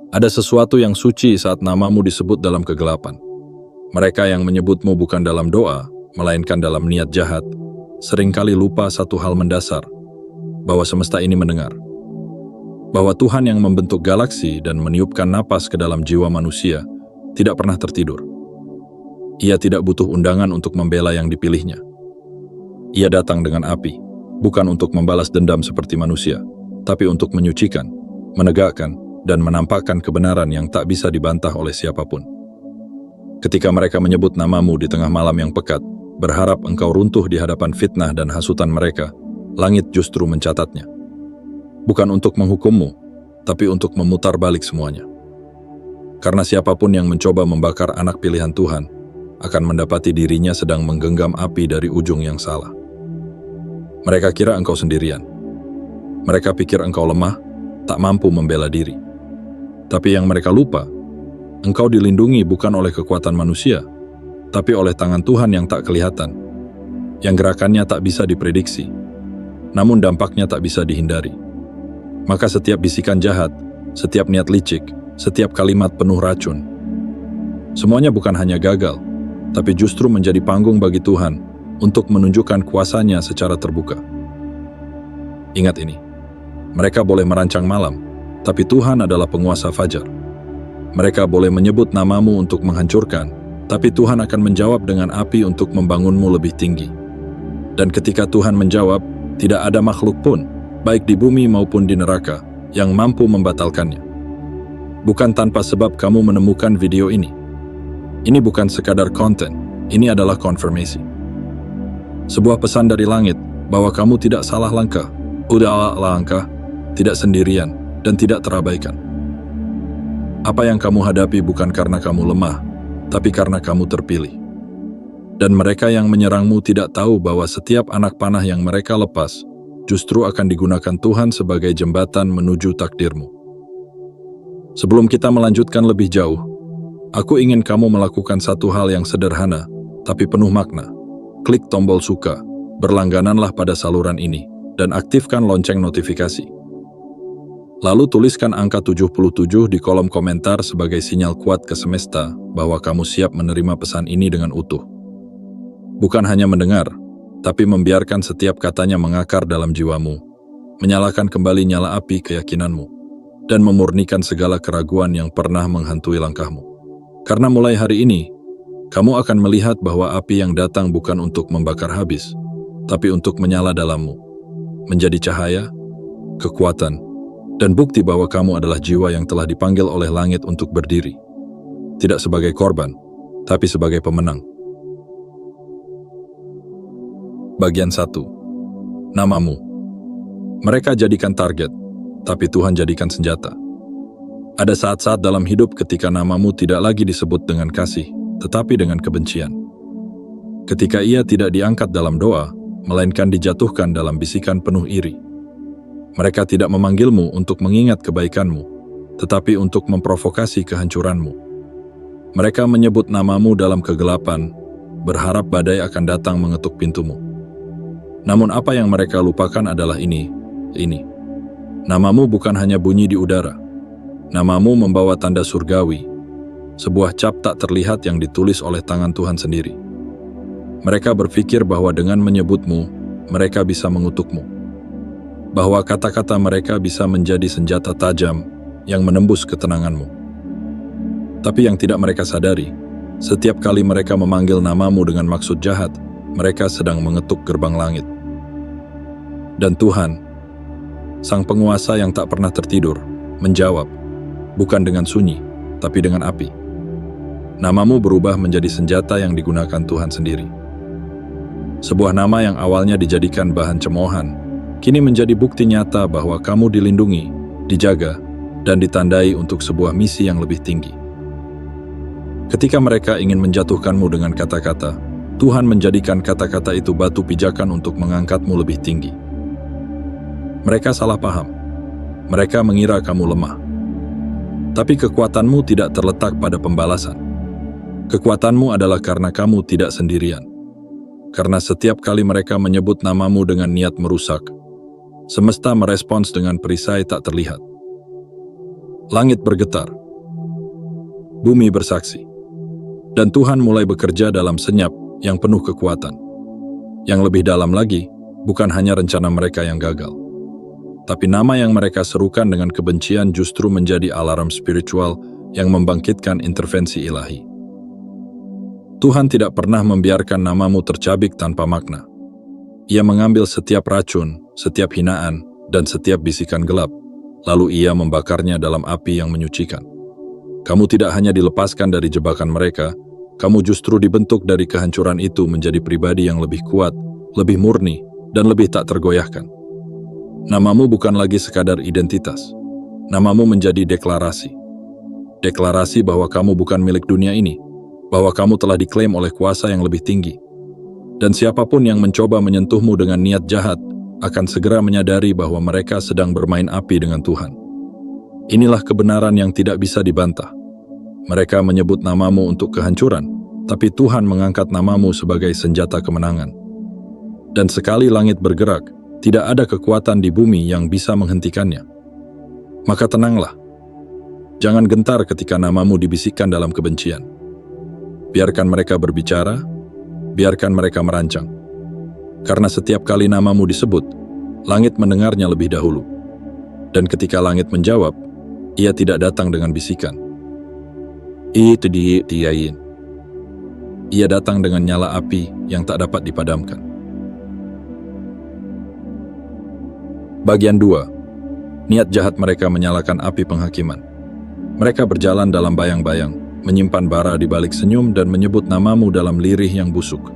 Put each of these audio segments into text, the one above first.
Ada sesuatu yang suci saat namamu disebut dalam kegelapan. Mereka yang menyebutmu bukan dalam doa, melainkan dalam niat jahat, seringkali lupa satu hal mendasar, bahwa semesta ini mendengar. Bahwa Tuhan yang membentuk galaksi dan meniupkan napas ke dalam jiwa manusia tidak pernah tertidur. Ia tidak butuh undangan untuk membela yang dipilihnya. Ia datang dengan api, bukan untuk membalas dendam seperti manusia, tapi untuk menyucikan, menegakkan, dan menampakkan kebenaran yang tak bisa dibantah oleh siapapun. Ketika mereka menyebut namamu di tengah malam yang pekat, berharap engkau runtuh di hadapan fitnah dan hasutan mereka, langit justru mencatatnya. Bukan untuk menghukummu, tapi untuk memutar balik semuanya. Karena siapapun yang mencoba membakar anak pilihan Tuhan, akan mendapati dirinya sedang menggenggam api dari ujung yang salah. Mereka kira engkau sendirian. Mereka pikir engkau lemah, tak mampu membela diri. Tapi yang mereka lupa, engkau dilindungi bukan oleh kekuatan manusia, tapi oleh tangan Tuhan yang tak kelihatan, yang gerakannya tak bisa diprediksi, namun dampaknya tak bisa dihindari. Maka setiap bisikan jahat, setiap niat licik, setiap kalimat penuh racun, semuanya bukan hanya gagal, tapi justru menjadi panggung bagi Tuhan untuk menunjukkan kuasanya secara terbuka. Ingat ini, mereka boleh merancang malam, tapi Tuhan adalah penguasa fajar. Mereka boleh menyebut namamu untuk menghancurkan, tapi Tuhan akan menjawab dengan api untuk membangunmu lebih tinggi. Dan ketika Tuhan menjawab, tidak ada makhluk pun, baik di bumi maupun di neraka, yang mampu membatalkannya. Bukan tanpa sebab kamu menemukan video ini. Ini bukan sekadar konten, ini adalah konfirmasi. Sebuah pesan dari langit bahwa kamu tidak salah langkah, langkah, tidak sendirian, dan tidak terabaikan. Apa yang kamu hadapi bukan karena kamu lemah, tapi karena kamu terpilih. Dan mereka yang menyerangmu tidak tahu bahwa setiap anak panah yang mereka lepas justru akan digunakan Tuhan sebagai jembatan menuju takdirmu. Sebelum kita melanjutkan lebih jauh, aku ingin kamu melakukan satu hal yang sederhana, tapi penuh makna. Klik tombol suka, berlanggananlah pada saluran ini, dan aktifkan lonceng notifikasi. Lalu tuliskan angka 77 di kolom komentar sebagai sinyal kuat ke semesta bahwa kamu siap menerima pesan ini dengan utuh. Bukan hanya mendengar, tapi membiarkan setiap katanya mengakar dalam jiwamu, menyalakan kembali nyala api keyakinanmu, dan memurnikan segala keraguan yang pernah menghantui langkahmu. Karena mulai hari ini, kamu akan melihat bahwa api yang datang bukan untuk membakar habis, tapi untuk menyala dalammu, menjadi cahaya, kekuatan, dan bukti bahwa kamu adalah jiwa yang telah dipanggil oleh langit untuk berdiri. Tidak sebagai korban, tapi sebagai pemenang. Bagian 1. Namamu. Mereka jadikan target, tapi Tuhan jadikan senjata. Ada saat-saat dalam hidup ketika namamu tidak lagi disebut dengan kasih, tetapi dengan kebencian. Ketika ia tidak diangkat dalam doa, melainkan dijatuhkan dalam bisikan penuh iri. Mereka tidak memanggilmu untuk mengingat kebaikanmu, tetapi untuk memprovokasi kehancuranmu. Mereka menyebut namamu dalam kegelapan, berharap badai akan datang mengetuk pintumu. Namun apa yang mereka lupakan adalah ini. Namamu bukan hanya bunyi di udara. Namamu membawa tanda surgawi, sebuah cap tak terlihat yang ditulis oleh tangan Tuhan sendiri. Mereka berpikir bahwa dengan menyebutmu, mereka bisa mengutukmu. Bahwa kata-kata mereka bisa menjadi senjata tajam yang menembus ketenanganmu. Tapi yang tidak mereka sadari, setiap kali mereka memanggil namamu dengan maksud jahat, mereka sedang mengetuk gerbang langit. Dan Tuhan, Sang Penguasa yang tak pernah tertidur, menjawab, bukan dengan sunyi, tapi dengan api. Namamu berubah menjadi senjata yang digunakan Tuhan sendiri. Sebuah nama yang awalnya dijadikan bahan cemoohan, kini menjadi bukti nyata bahwa kamu dilindungi, dijaga, dan ditandai untuk sebuah misi yang lebih tinggi. Ketika mereka ingin menjatuhkanmu dengan kata-kata, Tuhan menjadikan kata-kata itu batu pijakan untuk mengangkatmu lebih tinggi. Mereka salah paham. Mereka mengira kamu lemah. Tapi kekuatanmu tidak terletak pada pembalasan. Kekuatanmu adalah karena kamu tidak sendirian. Karena setiap kali mereka menyebut namamu dengan niat merusak, semesta merespons dengan perisai tak terlihat. Langit bergetar, bumi bersaksi, dan Tuhan mulai bekerja dalam senyap yang penuh kekuatan. Yang lebih dalam lagi, bukan hanya rencana mereka yang gagal, tapi nama yang mereka serukan dengan kebencian justru menjadi alarm spiritual yang membangkitkan intervensi ilahi. Tuhan tidak pernah membiarkan namamu tercabik tanpa makna. Ia mengambil setiap racun, setiap hinaan, dan setiap bisikan gelap, lalu ia membakarnya dalam api yang menyucikan. Kamu tidak hanya dilepaskan dari jebakan mereka, kamu justru dibentuk dari kehancuran itu menjadi pribadi yang lebih kuat, lebih murni, dan lebih tak tergoyahkan. Namamu bukan lagi sekadar identitas. Namamu menjadi deklarasi. Deklarasi bahwa kamu bukan milik dunia ini, bahwa kamu telah diklaim oleh kuasa yang lebih tinggi. Dan siapapun yang mencoba menyentuhmu dengan niat jahat, akan segera menyadari bahwa mereka sedang bermain api dengan Tuhan. Inilah kebenaran yang tidak bisa dibantah. Mereka menyebut namamu untuk kehancuran, tapi Tuhan mengangkat namamu sebagai senjata kemenangan. Dan sekali langit bergerak, tidak ada kekuatan di bumi yang bisa menghentikannya. Maka tenanglah. Jangan gentar ketika namamu dibisikkan dalam kebencian. Biarkan mereka berbicara, biarkan mereka merancang. Karena setiap kali namamu disebut, langit mendengarnya lebih dahulu. Dan ketika langit menjawab, ia tidak datang dengan bisikan. Ia datang dengan nyala api yang tak dapat dipadamkan. Bagian 2. Niat jahat mereka menyalakan api penghakiman. Mereka berjalan dalam bayang-bayang, menyimpan bara di balik senyum dan menyebut namamu dalam lirih yang busuk.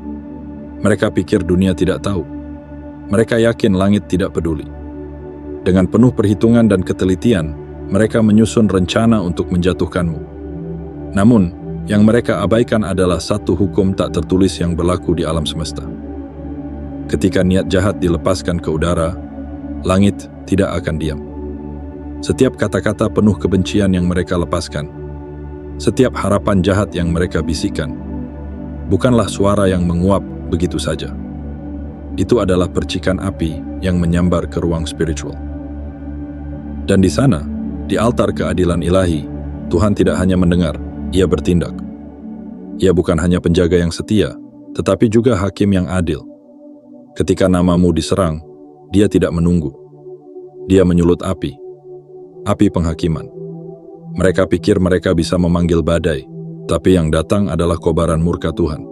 Mereka pikir dunia tidak tahu. Mereka yakin langit tidak peduli. Dengan penuh perhitungan dan ketelitian, mereka menyusun rencana untuk menjatuhkanmu. Namun, yang mereka abaikan adalah satu hukum tak tertulis yang berlaku di alam semesta. Ketika niat jahat dilepaskan ke udara, langit tidak akan diam. Setiap kata-kata penuh kebencian yang mereka lepaskan, setiap harapan jahat yang mereka bisikkan, bukanlah suara yang menguap begitu saja. Itu adalah percikan api yang menyambar ke ruang spiritual. Dan di sana, di altar keadilan ilahi, Tuhan tidak hanya mendengar, ia bertindak. Ia bukan hanya penjaga yang setia, tetapi juga hakim yang adil. Ketika namamu diserang, dia tidak menunggu. Dia menyulut api penghakiman. Mereka pikir mereka bisa memanggil badai, tapi yang datang adalah kobaran murka Tuhan.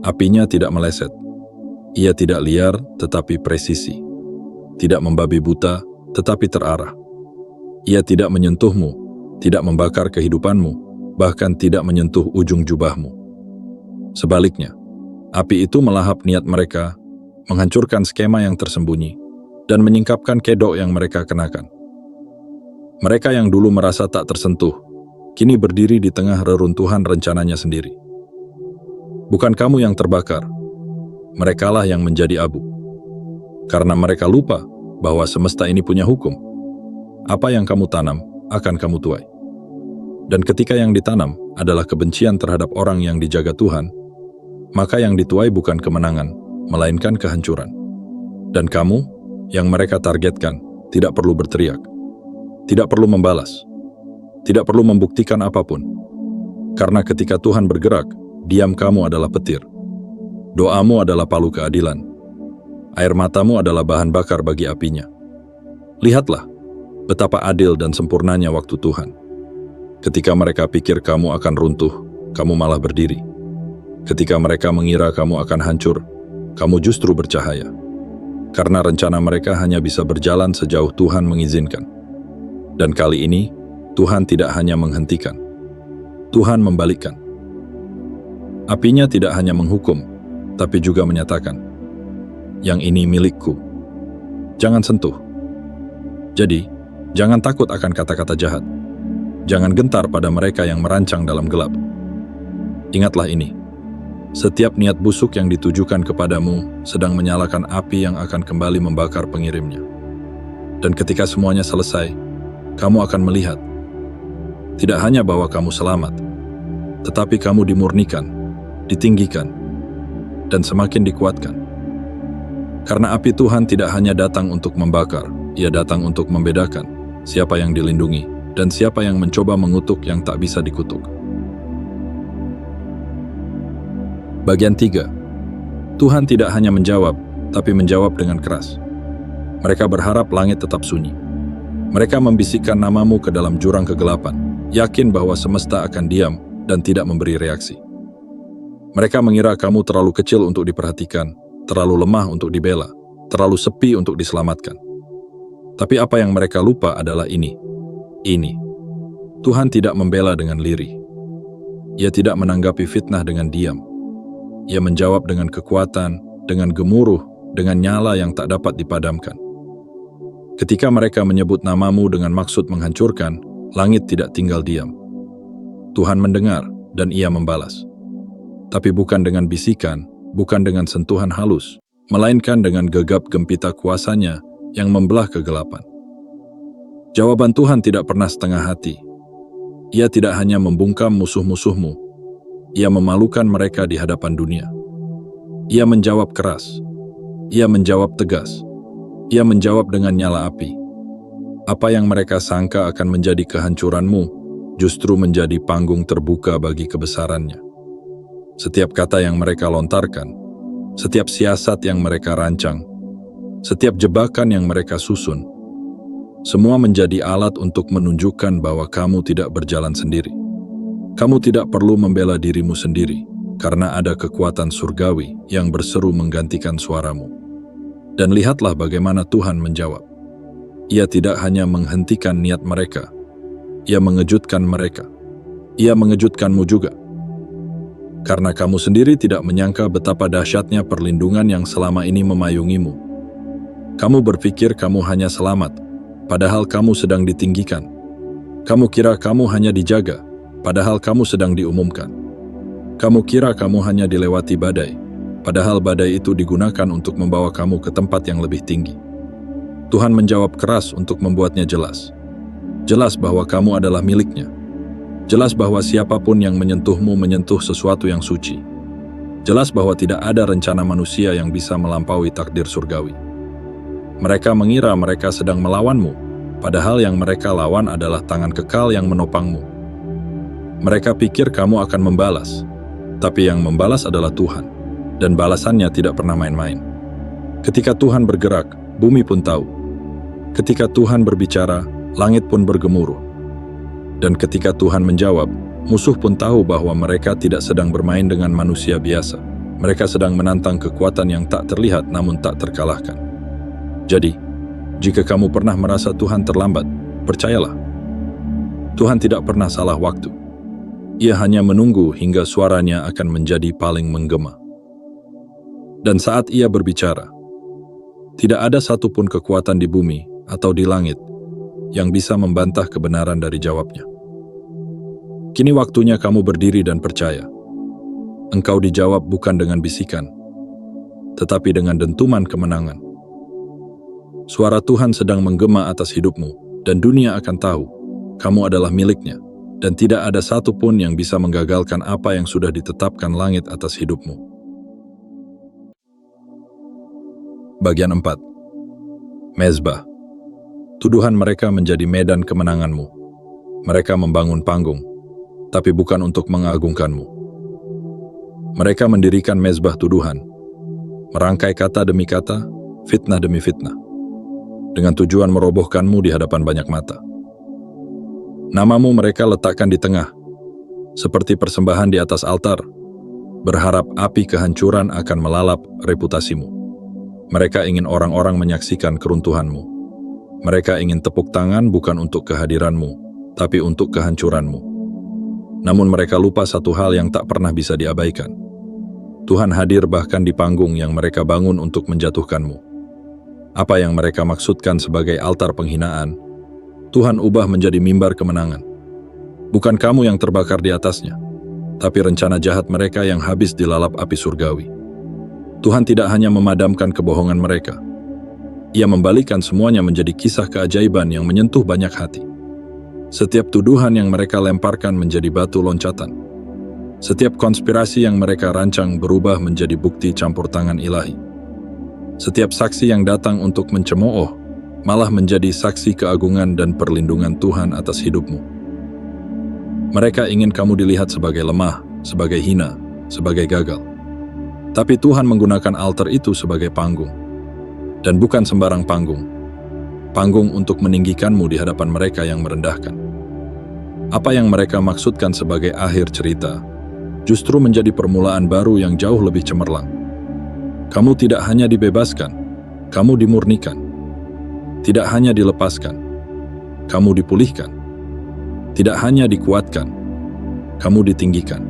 Apinya tidak meleset. Ia tidak liar, tetapi presisi. Tidak membabi buta, tetapi terarah. Ia tidak menyentuhmu, tidak membakar kehidupanmu, bahkan tidak menyentuh ujung jubahmu. Sebaliknya, api itu melahap niat mereka, menghancurkan skema yang tersembunyi, dan menyingkapkan kedok yang mereka kenakan. Mereka yang dulu merasa tak tersentuh, kini berdiri di tengah reruntuhan rencananya sendiri. Bukan kamu yang terbakar, merekalah yang menjadi abu. Karena mereka lupa bahwa semesta ini punya hukum. Apa yang kamu tanam akan kamu tuai. Dan ketika yang ditanam adalah kebencian terhadap orang yang dijaga Tuhan, maka yang dituai bukan kemenangan, melainkan kehancuran. Dan kamu, yang mereka targetkan, tidak perlu berteriak, tidak perlu membalas, tidak perlu membuktikan apapun. Karena ketika Tuhan bergerak, diam kamu adalah petir. Doamu adalah palu keadilan. Air matamu adalah bahan bakar bagi apinya. Lihatlah betapa adil dan sempurnanya waktu Tuhan. Ketika mereka pikir kamu akan runtuh, kamu malah berdiri. Ketika mereka mengira kamu akan hancur, kamu justru bercahaya. Karena rencana mereka hanya bisa berjalan sejauh Tuhan mengizinkan. Dan kali ini, Tuhan tidak hanya menghentikan. Tuhan membalikkan. Apinya tidak hanya menghukum, tapi juga menyatakan, yang ini milikku. Jangan sentuh. Jadi, jangan takut akan kata-kata jahat. Jangan gentar pada mereka yang merancang dalam gelap. Ingatlah ini, setiap niat busuk yang ditujukan kepadamu sedang menyalakan api yang akan kembali membakar pengirimnya. Dan ketika semuanya selesai, kamu akan melihat, tidak hanya bahwa kamu selamat, tetapi kamu dimurnikan, ditinggikan, dan semakin dikuatkan. Karena api Tuhan tidak hanya datang untuk membakar, ia datang untuk membedakan siapa yang dilindungi dan siapa yang mencoba mengutuk yang tak bisa dikutuk. Bagian 3. Tuhan tidak hanya menjawab, tapi menjawab dengan keras. Mereka berharap langit tetap sunyi. Mereka membisikkan namamu ke dalam jurang kegelapan, yakin bahwa semesta akan diam dan tidak memberi reaksi. Mereka mengira kamu terlalu kecil untuk diperhatikan, terlalu lemah untuk dibela, terlalu sepi untuk diselamatkan. Tapi apa yang mereka lupa adalah ini. Tuhan tidak membela dengan lirih. Ia tidak menanggapi fitnah dengan diam. Ia menjawab dengan kekuatan, dengan gemuruh, dengan nyala yang tak dapat dipadamkan. Ketika mereka menyebut namamu dengan maksud menghancurkan, langit tidak tinggal diam. Tuhan mendengar dan ia membalas. Tapi bukan dengan bisikan, bukan dengan sentuhan halus, melainkan dengan gegap gempita kuasanya yang membelah kegelapan. Jawaban Tuhan tidak pernah setengah hati. Ia tidak hanya membungkam musuh-musuhmu, ia memalukan mereka di hadapan dunia. Ia menjawab keras, ia menjawab tegas, ia menjawab dengan nyala api. Apa yang mereka sangka akan menjadi kehancuranmu, justru menjadi panggung terbuka bagi kebesarannya. Setiap kata yang mereka lontarkan, setiap siasat yang mereka rancang, setiap jebakan yang mereka susun, semua menjadi alat untuk menunjukkan bahwa kamu tidak berjalan sendiri. Kamu tidak perlu membela dirimu sendiri, karena ada kekuatan surgawi yang berseru menggantikan suaramu. Dan lihatlah bagaimana Tuhan menjawab. Ia tidak hanya menghentikan niat mereka, ia mengejutkan mereka. Ia mengejutkanmu juga. Karena kamu sendiri tidak menyangka betapa dahsyatnya perlindungan yang selama ini memayungimu. Kamu berpikir kamu hanya selamat, padahal kamu sedang ditinggikan. Kamu kira kamu hanya dijaga, padahal kamu sedang diumumkan. Kamu kira kamu hanya dilewati badai, padahal badai itu digunakan untuk membawa kamu ke tempat yang lebih tinggi. Tuhan menjawab keras untuk membuatnya jelas. Jelas bahwa kamu adalah miliknya. Jelas bahwa siapapun yang menyentuhmu menyentuh sesuatu yang suci. Jelas bahwa tidak ada rencana manusia yang bisa melampaui takdir surgawi. Mereka mengira mereka sedang melawanmu, padahal yang mereka lawan adalah tangan kekal yang menopangmu. Mereka pikir kamu akan membalas, tapi yang membalas adalah Tuhan, dan balasannya tidak pernah main-main. Ketika Tuhan bergerak, bumi pun tahu. Ketika Tuhan berbicara, langit pun bergemuruh. Dan ketika Tuhan menjawab, musuh pun tahu bahwa mereka tidak sedang bermain dengan manusia biasa. Mereka sedang menantang kekuatan yang tak terlihat namun tak terkalahkan. Jadi, jika kamu pernah merasa Tuhan terlambat, percayalah. Tuhan tidak pernah salah waktu. Ia hanya menunggu hingga suaranya akan menjadi paling menggema. Dan saat ia berbicara, tidak ada satupun kekuatan di bumi atau di langit yang bisa membantah kebenaran dari jawabnya. Kini waktunya kamu berdiri dan percaya. Engkau dijawab bukan dengan bisikan, tetapi dengan dentuman kemenangan. Suara Tuhan sedang menggema atas hidupmu, dan dunia akan tahu kamu adalah miliknya, dan tidak ada satupun yang bisa menggagalkan apa yang sudah ditetapkan langit atas hidupmu. Bagian 4. Mezbah. Tuduhan mereka menjadi medan kemenanganmu. Mereka membangun panggung, tapi bukan untuk mengagungkanmu. Mereka mendirikan mezbah tuduhan, merangkai kata demi kata, fitnah demi fitnah, dengan tujuan merobohkanmu di hadapan banyak mata. Namamu mereka letakkan di tengah, seperti persembahan di atas altar, berharap api kehancuran akan melalap reputasimu. Mereka ingin orang-orang menyaksikan keruntuhanmu. Mereka ingin tepuk tangan bukan untuk kehadiranmu, tapi untuk kehancuranmu. Namun mereka lupa satu hal yang tak pernah bisa diabaikan. Tuhan hadir bahkan di panggung yang mereka bangun untuk menjatuhkanmu. Apa yang mereka maksudkan sebagai altar penghinaan, Tuhan ubah menjadi mimbar kemenangan. Bukan kamu yang terbakar di atasnya, tapi rencana jahat mereka yang habis dilalap api surgawi. Tuhan tidak hanya memadamkan kebohongan mereka. Ia membalikkan semuanya menjadi kisah keajaiban yang menyentuh banyak hati. Setiap tuduhan yang mereka lemparkan menjadi batu loncatan. Setiap konspirasi yang mereka rancang berubah menjadi bukti campur tangan ilahi. Setiap saksi yang datang untuk mencemooh malah menjadi saksi keagungan dan perlindungan Tuhan atas hidupmu. Mereka ingin kamu dilihat sebagai lemah, sebagai hina, sebagai gagal. Tapi Tuhan menggunakan altar itu sebagai panggung. Dan bukan sembarang panggung. Panggung untuk meninggikanmu di hadapan mereka yang merendahkan. Apa yang mereka maksudkan sebagai akhir cerita, justru menjadi permulaan baru yang jauh lebih cemerlang. Kamu tidak hanya dibebaskan, kamu dimurnikan. Tidak hanya dilepaskan, kamu dipulihkan. Tidak hanya dikuatkan, kamu ditinggikan.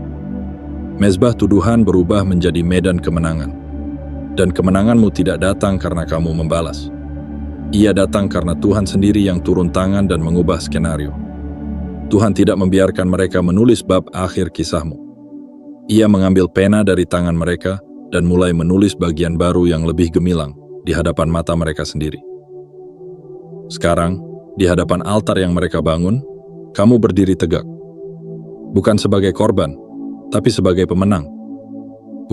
Mezbah tuduhan berubah menjadi medan kemenangan. Dan kemenanganmu tidak datang karena kamu membalas. Ia datang karena Tuhan sendiri yang turun tangan dan mengubah skenario. Tuhan tidak membiarkan mereka menulis bab akhir kisahmu. Ia mengambil pena dari tangan mereka dan mulai menulis bagian baru yang lebih gemilang di hadapan mata mereka sendiri. Sekarang, di hadapan altar yang mereka bangun, kamu berdiri tegak. Bukan sebagai korban, tapi sebagai pemenang.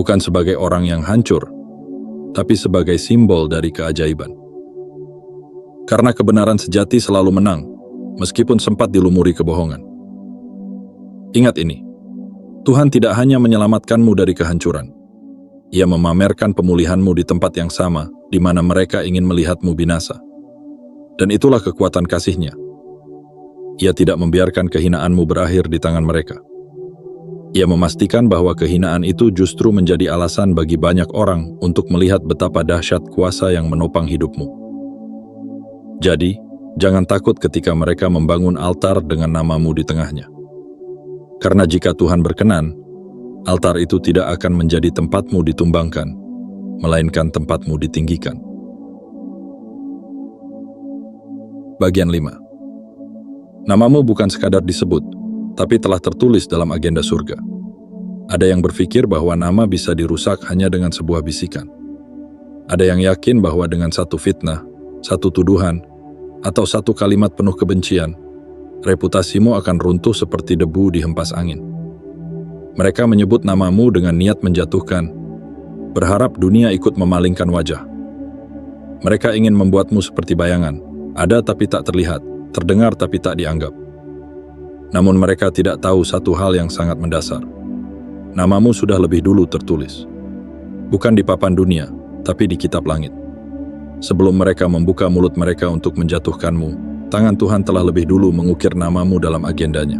Bukan sebagai orang yang hancur, tapi sebagai simbol dari keajaiban. Karena kebenaran sejati selalu menang, meskipun sempat dilumuri kebohongan. Ingat ini, Tuhan tidak hanya menyelamatkanmu dari kehancuran. Ia memamerkan pemulihanmu di tempat yang sama, di mana mereka ingin melihatmu binasa. Dan itulah kekuatan kasih-Nya. Ia tidak membiarkan kehinaanmu berakhir di tangan mereka. Ia memastikan bahwa kehinaan itu justru menjadi alasan bagi banyak orang untuk melihat betapa dahsyat kuasa yang menopang hidupmu. Jadi, jangan takut ketika mereka membangun altar dengan namamu di tengahnya. Karena jika Tuhan berkenan, altar itu tidak akan menjadi tempatmu ditumbangkan, melainkan tempatmu ditinggikan. Bagian 5. Namamu bukan sekadar disebut, tapi telah tertulis dalam agenda surga. Ada yang berpikir bahwa nama bisa dirusak hanya dengan sebuah bisikan. Ada yang yakin bahwa dengan satu fitnah, satu tuduhan, atau satu kalimat penuh kebencian, reputasimu akan runtuh seperti debu di hempas angin. Mereka menyebut namamu dengan niat menjatuhkan, berharap dunia ikut memalingkan wajah. Mereka ingin membuatmu seperti bayangan, ada tapi tak terlihat, terdengar tapi tak dianggap. Namun mereka tidak tahu satu hal yang sangat mendasar. Namamu sudah lebih dulu tertulis. Bukan di papan dunia, tapi di kitab langit. Sebelum mereka membuka mulut mereka untuk menjatuhkanmu, tangan Tuhan telah lebih dulu mengukir namamu dalam agendanya.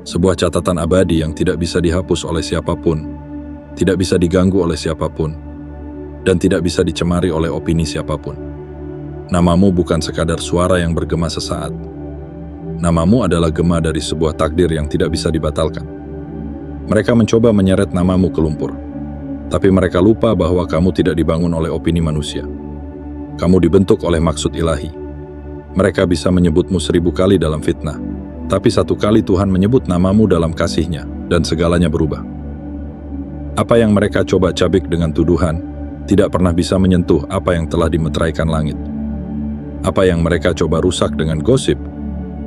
Sebuah catatan abadi yang tidak bisa dihapus oleh siapapun, tidak bisa diganggu oleh siapapun, dan tidak bisa dicemari oleh opini siapapun. Namamu bukan sekadar suara yang bergema sesaat. Namamu adalah gema dari sebuah takdir yang tidak bisa dibatalkan. Mereka mencoba menyeret namamu ke lumpur. Tapi mereka lupa bahwa kamu tidak dibangun oleh opini manusia. Kamu dibentuk oleh maksud ilahi. Mereka bisa menyebutmu 1000 kali dalam fitnah, tapi satu kali Tuhan menyebut namamu dalam kasih-Nya, dan segalanya berubah. Apa yang mereka coba cabik dengan tuduhan, tidak pernah bisa menyentuh apa yang telah dimeteraikan langit. Apa yang mereka coba rusak dengan gosip,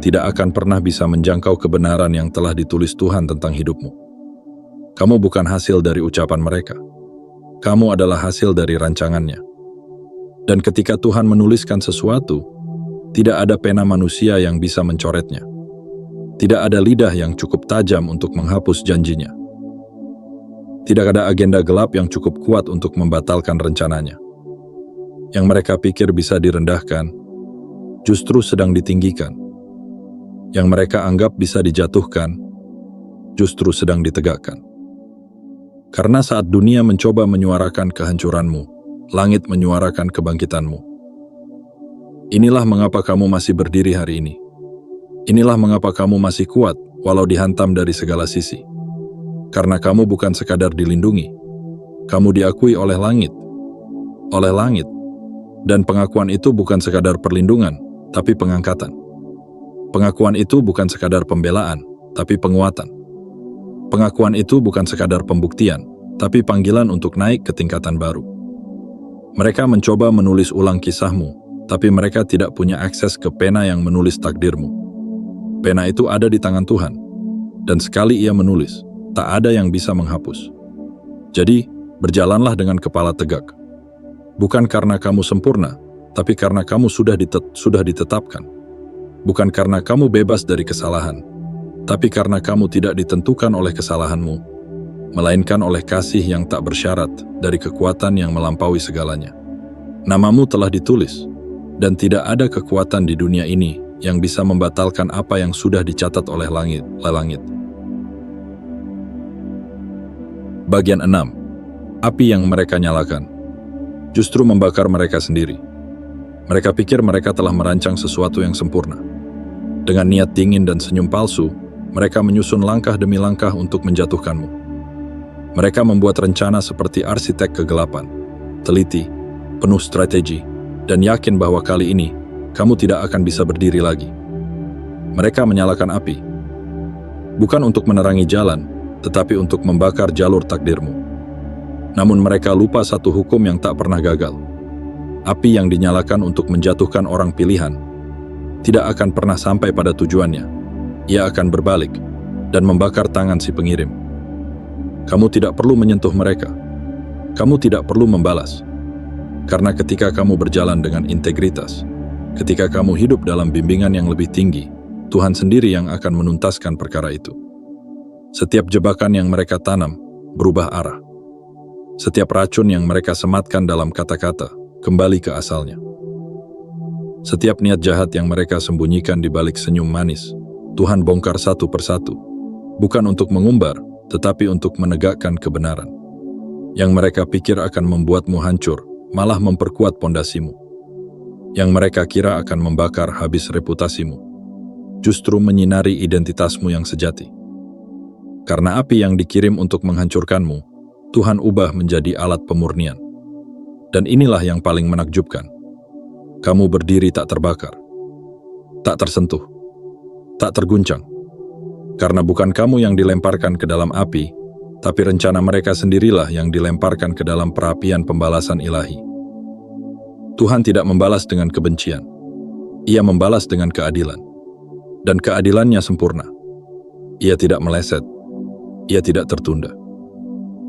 tidak akan pernah bisa menjangkau kebenaran yang telah ditulis Tuhan tentang hidupmu. Kamu bukan hasil dari ucapan mereka. Kamu adalah hasil dari rancangannya. Dan ketika Tuhan menuliskan sesuatu, tidak ada pena manusia yang bisa mencoretnya. Tidak ada lidah yang cukup tajam untuk menghapus janjinya. Tidak ada agenda gelap yang cukup kuat untuk membatalkan rencananya. Yang mereka pikir bisa direndahkan, justru sedang ditinggikan. Yang mereka anggap bisa dijatuhkan, justru sedang ditegakkan. Karena saat dunia mencoba menyuarakan kehancuranmu, langit menyuarakan kebangkitanmu. Inilah mengapa kamu masih berdiri hari ini. Inilah mengapa kamu masih kuat walau dihantam dari segala sisi. Karena kamu bukan sekadar dilindungi, kamu diakui oleh langit. Oleh langit. Dan pengakuan itu bukan sekadar perlindungan, tapi pengangkatan. Pengakuan itu bukan sekadar pembelaan, tapi penguatan. Pengakuan itu bukan sekadar pembuktian, tapi panggilan untuk naik ke tingkatan baru. Mereka mencoba menulis ulang kisahmu, tapi mereka tidak punya akses ke pena yang menulis takdirmu. Pena itu ada di tangan Tuhan, dan sekali Ia menulis, tak ada yang bisa menghapus. Jadi, berjalanlah dengan kepala tegak. Bukan karena kamu sempurna, tapi karena kamu sudah ditetapkan. Bukan karena kamu bebas dari kesalahan, tapi karena kamu tidak ditentukan oleh kesalahanmu, melainkan oleh kasih yang tak bersyarat dari kekuatan yang melampaui segalanya. Namamu telah ditulis, dan tidak ada kekuatan di dunia ini yang bisa membatalkan apa yang sudah dicatat oleh langit. Bagian 6. Api yang mereka nyalakan justru membakar mereka sendiri. Mereka pikir mereka telah merancang sesuatu yang sempurna. Dengan niat dingin dan senyum palsu, mereka menyusun langkah demi langkah untuk menjatuhkanmu. Mereka membuat rencana seperti arsitek kegelapan, teliti, penuh strategi, dan yakin bahwa kali ini kamu tidak akan bisa berdiri lagi. Mereka menyalakan api, bukan untuk menerangi jalan, tetapi untuk membakar jalur takdirmu. Namun mereka lupa satu hukum yang tak pernah gagal. Api yang dinyalakan untuk menjatuhkan orang pilihan tidak akan pernah sampai pada tujuannya. Ia akan berbalik dan membakar tangan si pengirim. Kamu tidak perlu menyentuh mereka. Kamu tidak perlu membalas. Karena ketika kamu berjalan dengan integritas, ketika kamu hidup dalam bimbingan yang lebih tinggi, Tuhan sendiri yang akan menuntaskan perkara itu. Setiap jebakan yang mereka tanam berubah arah. Setiap racun yang mereka sematkan dalam kata-kata kembali ke asalnya. Setiap niat jahat yang mereka sembunyikan di balik senyum manis, Tuhan bongkar satu persatu, bukan untuk mengumbar, tetapi untuk menegakkan kebenaran. Yang mereka pikir akan membuatmu hancur, malah memperkuat pondasimu. Yang mereka kira akan membakar habis reputasimu, justru menyinari identitasmu yang sejati. Karena api yang dikirim untuk menghancurkanmu, Tuhan ubah menjadi alat pemurnian. Dan inilah yang paling menakjubkan. Kamu berdiri tak terbakar, tak tersentuh, tak terguncang. Karena bukan kamu yang dilemparkan ke dalam api, tapi rencana mereka sendirilah yang dilemparkan ke dalam perapian pembalasan ilahi. Tuhan tidak membalas dengan kebencian. Ia membalas dengan keadilan. Dan keadilannya sempurna. Ia tidak meleset. Ia tidak tertunda.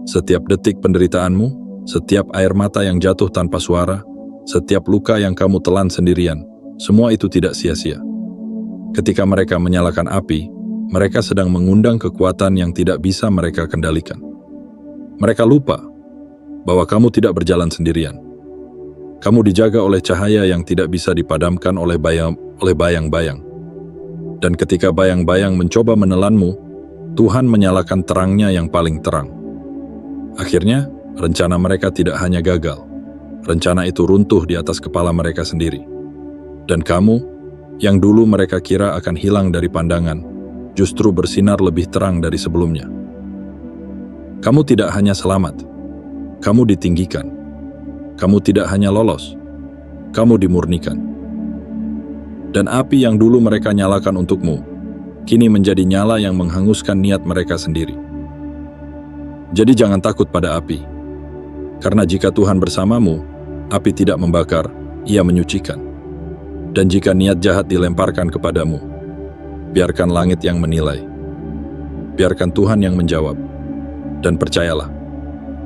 Setiap detik penderitaanmu, setiap air mata yang jatuh tanpa suara, setiap luka yang kamu telan sendirian, semua itu tidak sia-sia. Ketika mereka menyalakan api, mereka sedang mengundang kekuatan yang tidak bisa mereka kendalikan. Mereka lupa bahwa kamu tidak berjalan sendirian. Kamu dijaga oleh cahaya yang tidak bisa dipadamkan oleh bayang-bayang. Dan ketika bayang-bayang mencoba menelanmu, Tuhan menyalakan terangnya yang paling terang. Akhirnya, rencana mereka tidak hanya gagal. Rencana itu runtuh di atas kepala mereka sendiri. Dan kamu, yang dulu mereka kira akan hilang dari pandangan, justru bersinar lebih terang dari sebelumnya. Kamu tidak hanya selamat, kamu ditinggikan. Kamu tidak hanya lolos, kamu dimurnikan. Dan api yang dulu mereka nyalakan untukmu, kini menjadi nyala yang menghanguskan niat mereka sendiri. Jadi jangan takut pada api, karena jika Tuhan bersamamu, api tidak membakar, ia menyucikan. Dan jika niat jahat dilemparkan kepadamu, biarkan langit yang menilai. Biarkan Tuhan yang menjawab. Dan percayalah,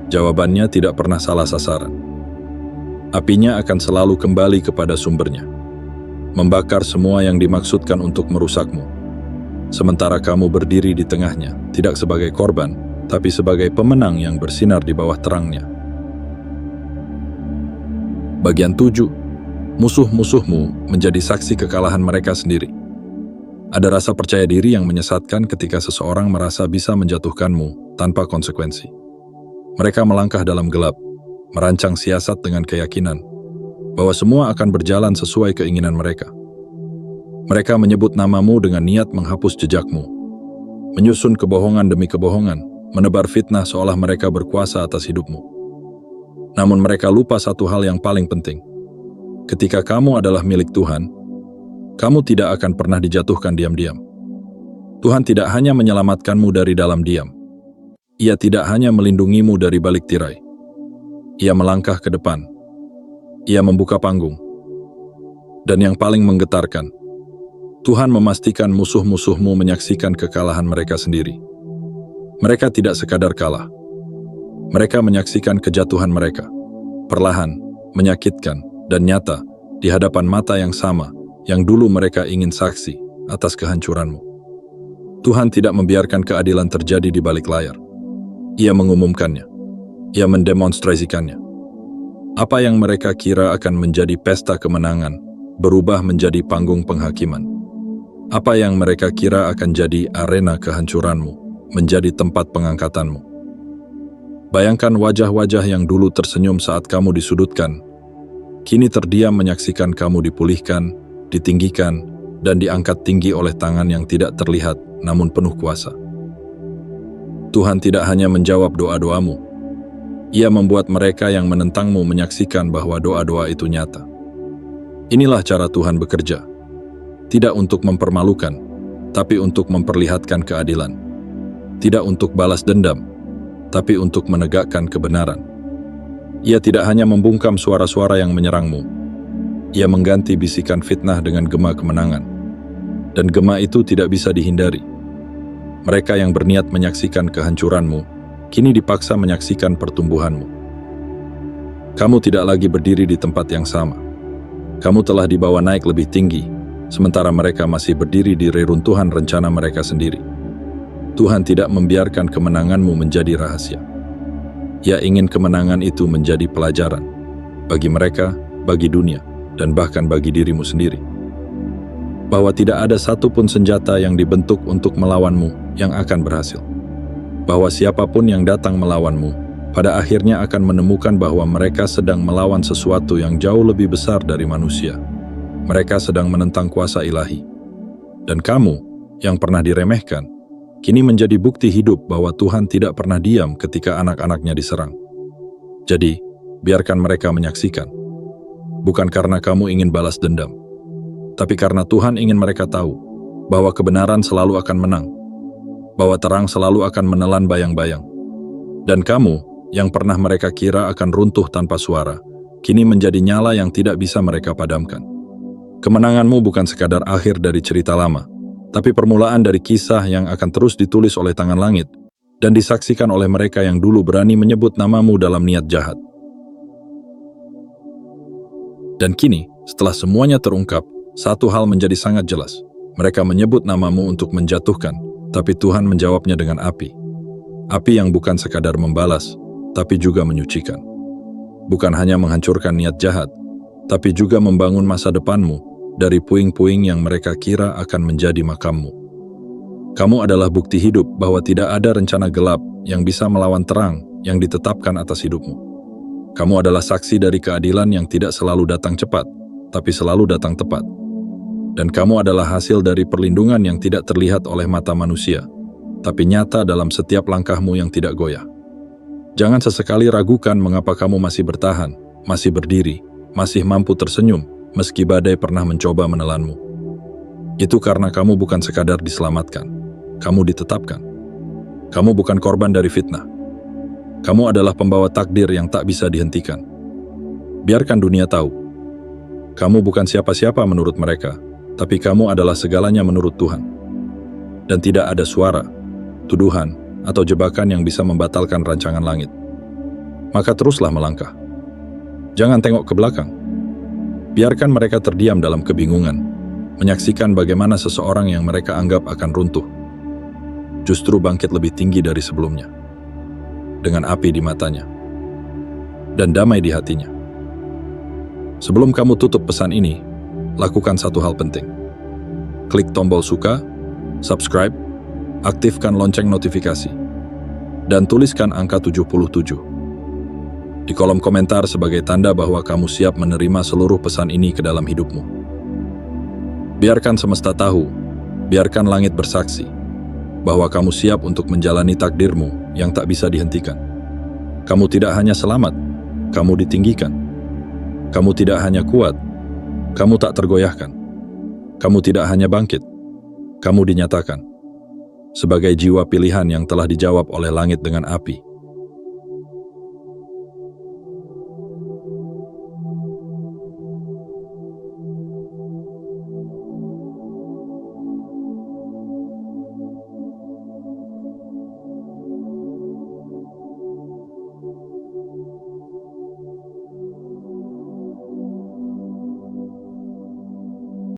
jawabannya tidak pernah salah sasaran. Apinya akan selalu kembali kepada sumbernya, membakar semua yang dimaksudkan untuk merusakmu. Sementara kamu berdiri di tengahnya, tidak sebagai korban, tapi sebagai pemenang yang bersinar di bawah terangnya. Bagian 7. Musuh-musuhmu menjadi saksi kekalahan mereka sendiri. Ada rasa percaya diri yang menyesatkan ketika seseorang merasa bisa menjatuhkanmu tanpa konsekuensi. Mereka melangkah dalam gelap, merancang siasat dengan keyakinan bahwa semua akan berjalan sesuai keinginan mereka. Mereka menyebut namamu dengan niat menghapus jejakmu, menyusun kebohongan demi kebohongan, menebar fitnah seolah mereka berkuasa atas hidupmu. Namun mereka lupa satu hal yang paling penting. Ketika kamu adalah milik Tuhan, kamu tidak akan pernah dijatuhkan diam-diam. Tuhan tidak hanya menyelamatkanmu dari dalam diam. Ia tidak hanya melindungimu dari balik tirai. Ia melangkah ke depan. Ia membuka panggung. Dan yang paling menggetarkan, Tuhan memastikan musuh-musuhmu menyaksikan kekalahan mereka sendiri. Mereka tidak sekadar kalah. Mereka menyaksikan kejatuhan mereka, perlahan, menyakitkan, dan nyata, di hadapan mata yang sama yang dulu mereka ingin saksi atas kehancuranmu. Tuhan tidak membiarkan keadilan terjadi di balik layar. Ia mengumumkannya. Ia mendemonstrasikannya. Apa yang mereka kira akan menjadi pesta kemenangan berubah menjadi panggung penghakiman. Apa yang mereka kira akan jadi arena kehancuranmu menjadi tempat pengangkatanmu. Bayangkan wajah-wajah yang dulu tersenyum saat kamu disudutkan, kini terdiam menyaksikan kamu dipulihkan, ditinggikan, dan diangkat tinggi oleh tangan yang tidak terlihat namun penuh kuasa. Tuhan tidak hanya menjawab doa-doamu, Ia membuat mereka yang menentangmu menyaksikan bahwa doa-doa itu nyata. Inilah cara Tuhan bekerja, tidak untuk mempermalukan, tapi untuk memperlihatkan keadilan. Tidak untuk balas dendam, tapi untuk menegakkan kebenaran. Ia tidak hanya membungkam suara-suara yang menyerangmu, Ia mengganti bisikan fitnah dengan gema kemenangan. Dan gema itu tidak bisa dihindari. Mereka yang berniat menyaksikan kehancuranmu, kini dipaksa menyaksikan pertumbuhanmu. Kamu tidak lagi berdiri di tempat yang sama. Kamu telah dibawa naik lebih tinggi, sementara mereka masih berdiri di reruntuhan rencana mereka sendiri. Tuhan tidak membiarkan kemenanganmu menjadi rahasia. Ia ingin kemenangan itu menjadi pelajaran bagi mereka, bagi dunia, dan bahkan bagi dirimu sendiri. Bahwa tidak ada satupun senjata yang dibentuk untuk melawanmu yang akan berhasil. Bahwa siapapun yang datang melawanmu, pada akhirnya akan menemukan bahwa mereka sedang melawan sesuatu yang jauh lebih besar dari manusia. Mereka sedang menentang kuasa ilahi. Dan kamu, yang pernah diremehkan, kini menjadi bukti hidup bahwa Tuhan tidak pernah diam ketika anak-anaknya diserang. Jadi, biarkan mereka menyaksikan. Bukan karena kamu ingin balas dendam, tapi karena Tuhan ingin mereka tahu bahwa kebenaran selalu akan menang, bahwa terang selalu akan menelan bayang-bayang. Dan kamu, yang pernah mereka kira akan runtuh tanpa suara, kini menjadi nyala yang tidak bisa mereka padamkan. Kemenanganmu bukan sekadar akhir dari cerita lama, tapi permulaan dari kisah yang akan terus ditulis oleh tangan langit dan disaksikan oleh mereka yang dulu berani menyebut namamu dalam niat jahat. Dan kini, setelah semuanya terungkap, satu hal menjadi sangat jelas. Mereka menyebut namamu untuk menjatuhkan, tapi Tuhan menjawabnya dengan api. Api yang bukan sekadar membalas, tapi juga menyucikan. Bukan hanya menghancurkan niat jahat, tapi juga membangun masa depanmu dari puing-puing yang mereka kira akan menjadi makammu. Kamu adalah bukti hidup bahwa tidak ada rencana gelap yang bisa melawan terang yang ditetapkan atas hidupmu. Kamu adalah saksi dari keadilan yang tidak selalu datang cepat, tapi selalu datang tepat. Dan kamu adalah hasil dari perlindungan yang tidak terlihat oleh mata manusia, tapi nyata dalam setiap langkahmu yang tidak goyah. Jangan sesekali ragukan mengapa kamu masih bertahan, masih berdiri, masih mampu tersenyum, meski badai pernah mencoba menelanmu. Itu karena kamu bukan sekadar diselamatkan, kamu ditetapkan. Kamu bukan korban dari fitnah. Kamu adalah pembawa takdir yang tak bisa dihentikan. Biarkan dunia tahu. Kamu bukan siapa-siapa menurut mereka, tapi kamu adalah segalanya menurut Tuhan. Dan tidak ada suara, tuduhan, atau jebakan yang bisa membatalkan rancangan langit. Maka teruslah melangkah. Jangan tengok ke belakang. Biarkan mereka terdiam dalam kebingungan, menyaksikan bagaimana seseorang yang mereka anggap akan runtuh, justru bangkit lebih tinggi dari sebelumnya, dengan api di matanya, dan damai di hatinya. Sebelum kamu tutup pesan ini, lakukan satu hal penting. Klik tombol suka, subscribe, aktifkan lonceng notifikasi, dan tuliskan angka 77 di kolom komentar sebagai tanda bahwa kamu siap menerima seluruh pesan ini ke dalam hidupmu. Biarkan semesta tahu, biarkan langit bersaksi, bahwa kamu siap untuk menjalani takdirmu yang tak bisa dihentikan. Kamu tidak hanya selamat, kamu ditinggikan. Kamu tidak hanya kuat, kamu tak tergoyahkan. Kamu tidak hanya bangkit, kamu dinyatakan sebagai jiwa pilihan yang telah dijawab oleh langit dengan api.